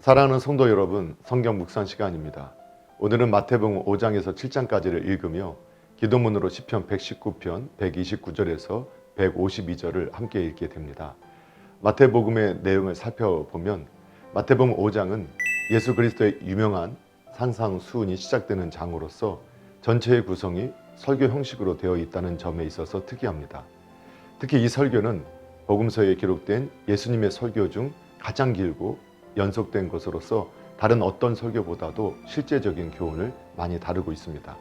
사랑하는 성도 여러분, 성경 묵상 시간입니다. 오늘은 마태복음 5장에서 7장까지를 읽으며 기도문으로 시편 119편 129절에서 152절을 함께 읽게 됩니다. 마태복음의 내용을 살펴보면 마태복음 5장은 예수 그리스도의 유명한 산상수훈이 시작되는 장으로서 전체의 구성이 설교 형식으로 되어 있다는 점에 있어서 특이합니다. 특히 이 설교는 복음서에 기록된 예수님의 설교 중 가장 길고 연속된 것으로서 다른 어떤 설교보다도 실제적인 교훈을 많이 다루고 있습니다.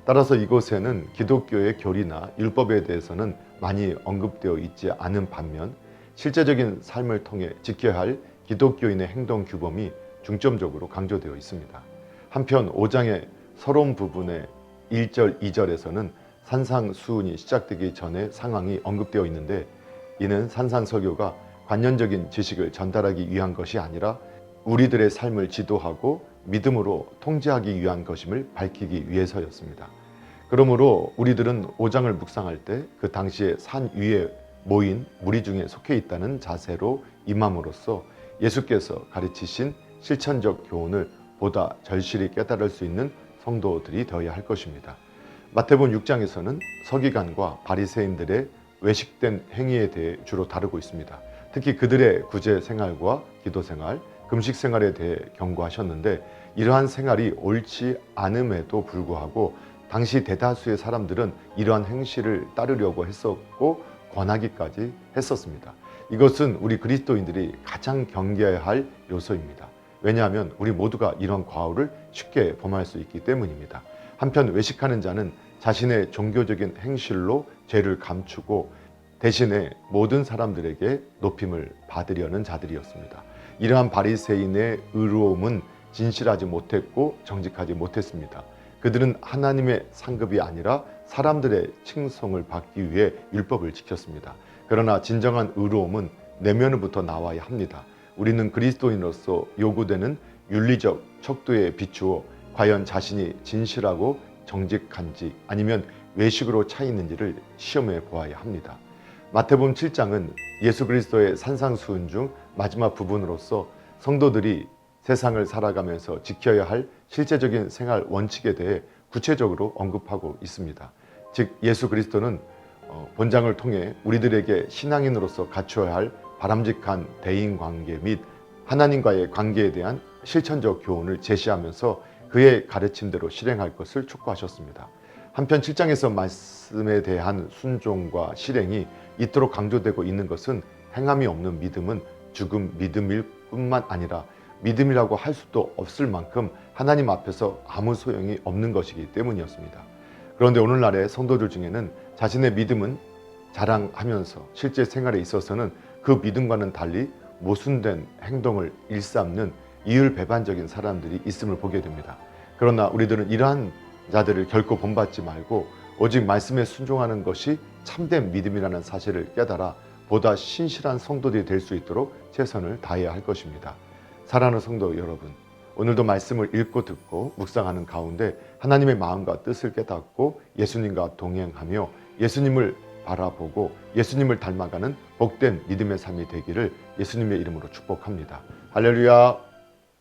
따라서 이곳에는 기독교의 교리나 율법에 대해서는 많이 언급되어 있지 않은 반면 실제적인 삶을 통해 지켜야 할 기독교인의 행동 규범이 중점적으로 강조되어 있습니다. 한편 5장의 서론 부분의 1절, 2절에서는 산상수훈이 시작되기 전의 상황이 언급되어 있는데, 이는 산상설교가 관념적인 지식을 전달하기 위한 것이 아니라 우리들의 삶을 지도하고 믿음으로 통제하기 위한 것임을 밝히기 위해서였습니다. 그러므로 우리들은 5장을 묵상할 때 그 당시에 산 위에 모인 무리 중에 속해 있다는 자세로 임함으로써 예수께서 가르치신 실천적 교훈을 보다 절실히 깨달을 수 있는 성도들이 되어야 할 것입니다. 마태복음 6장에서는 서기관과 바리새인들의 외식된 행위에 대해 주로 다루고 있습니다. 특히 그들의 구제 생활과 기도 생활, 금식 생활에 대해 경고하셨는데, 이러한 생활이 옳지 않음에도 불구하고 당시 대다수의 사람들은 이러한 행실을 따르려고 했었고 권하기까지 했었습니다. 이것은 우리 그리스도인들이 가장 경계해야 할 요소입니다. 왜냐하면 우리 모두가 이런 과오를 쉽게 범할 수 있기 때문입니다. 한편 외식하는 자는 자신의 종교적인 행실로 죄를 감추고 대신에 모든 사람들에게 높임을 받으려는 자들이었습니다. 이러한 바리새인의 의로움은 진실하지 못했고 정직하지 못했습니다. 그들은 하나님의 상급이 아니라 사람들의 칭송을 받기 위해 율법을 지켰습니다. 그러나 진정한 의로움은 내면으로부터 나와야 합니다. 우리는 그리스도인으로서 요구되는 윤리적 척도에 비추어 과연 자신이 진실하고 정직한지 아니면 외식으로 차 있는지를 시험해 보아야 합니다. 마태복음 7장은 예수 그리스도의 산상수훈 중 마지막 부분으로서 성도들이 세상을 살아가면서 지켜야 할 실제적인 생활 원칙에 대해 구체적으로 언급하고 있습니다. 즉 예수 그리스도는 본장을 통해 우리들에게 신앙인으로서 갖춰야 할 바람직한 대인관계 및 하나님과의 관계에 대한 실천적 교훈을 제시하면서 그의 가르침대로 실행할 것을 촉구하셨습니다. 한편 7장에서 말씀에 대한 순종과 실행이 이토록 강조되고 있는 것은 행함이 없는 믿음은 죽은 믿음일 뿐만 아니라 믿음이라고 할 수도 없을 만큼 하나님 앞에서 아무 소용이 없는 것이기 때문이었습니다. 그런데 오늘날의 성도들 중에는 자신의 믿음은 자랑하면서 실제 생활에 있어서는 그 믿음과는 달리 모순된 행동을 일삼는 이율배반적인 사람들이 있음을 보게 됩니다. 그러나 우리들은 이러한 자들을 결코 본받지 말고 오직 말씀에 순종하는 것이 참된 믿음이라는 사실을 깨달아 보다 신실한 성도들이 될 수 있도록 최선을 다해야 할 것입니다. 사랑하는 성도 여러분, 오늘도 말씀을 읽고 듣고 묵상하는 가운데 하나님의 마음과 뜻을 깨닫고 예수님과 동행하며 예수님을 바라보고 예수님을 닮아가는 복된 믿음의 삶이 되기를 예수님의 이름으로 축복합니다. 할렐루야.